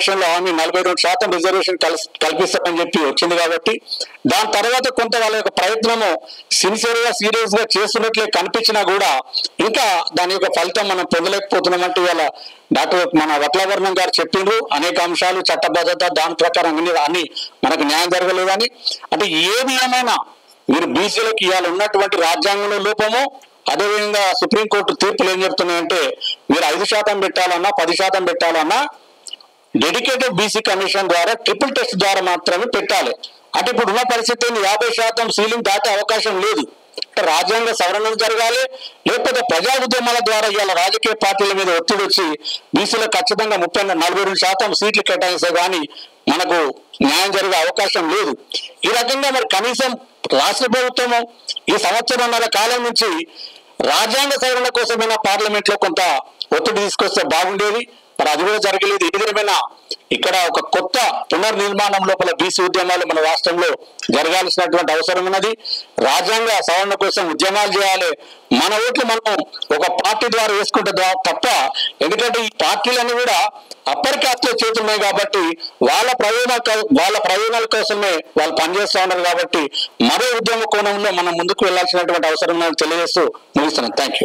Election లో హామీ 42% reservation కల్పిస్తామని చెప్పి వచ్చింది కాబట్టి దాని తర్వాత కొంత వాళ్ళ యొక్క ప్రయత్నము సిన్సియర్ గా సీరియస్ గా చేస్తున్నట్లే కనిపించినా కూడా ఇంకా దాని యొక్క ఫలితం మనం పొందలేకపోతున్నామంటే ఇవాళ డాక్టర్ మన వట్లవర్ణం గారు చెప్పిండ్రు అనేక అంశాలు చట్టబద్ధత దాని ప్రకారం అన్ని మనకు న్యాయం జరగలేదని. అంటే ఏది ఏమైనా మీరు బీసీలకు ఇవాళ ఉన్నటువంటి రాజ్యాంగంలో లోపము, అదేవిధంగా సుప్రీంకోర్టు తీర్పులు ఏం చెప్తున్నాయంటే మీరు 5% పెట్టాలన్నా 10% పెట్టాలన్నా డెడికేటెడ్ బీసీ కమిషన్ ద్వారా ట్రిపుల్ టెస్ట్ ద్వారా మాత్రమే పెట్టాలి. అంటే ఇప్పుడు ఉన్న పరిస్థితి 50% సీలింగ్ దాటే అవకాశం లేదు. అంటే రాజ్యాంగ సవరణలు జరగాలి, లేకపోతే ప్రజా ఉద్యమాల ద్వారా ఇవాళ రాజకీయ పార్టీల మీద ఒత్తిడి వచ్చి బీసీలకు ఖచ్చితంగా 42% సీట్లు కేటాయిస్తే కానీ మనకు న్యాయం జరిగే అవకాశం లేదు. ఈ రకంగా మరి కనీసం రాష్ట్ర ప్రభుత్వము ఈ సంవత్సరంన్నర కాలం నుంచి రాజ్యాంగ సవరణ కోసమైనా పార్లమెంట్ లో కొంత ఒత్తిడి తీసుకొస్తే బాగుండేది. మరి అది కూడా జరగలేదు. ఏదేమైనా ఇక్కడ ఒక కొత్త పునర్నిర్మాణం లోపల బీసీ ఉద్యమాలు మన రాష్ట్రంలో జరగాల్సినటువంటి అవసరం ఉన్నది. రాజ్యాంగ సవరణ కోసం ఉద్యమాలు చేయాలి. మన ఓట్లు మనం ఒక పార్టీ ద్వారా వేసుకుంటే తప్ప, ఎందుకంటే ఈ పార్టీలన్నీ కూడా అప్పర్ క్యాస్ట్ లో చేతున్నాయి కాబట్టి వాళ్ళ ప్రయోజనాల కోసమే వాళ్ళు పనిచేస్తూ ఉన్నారు కాబట్టి మరో ఉద్యమ కోణంలో మనం ముందుకు వెళ్లాల్సినటువంటి అవసరం తెలియజేస్తూ ముగిస్తున్నాను. Thank you.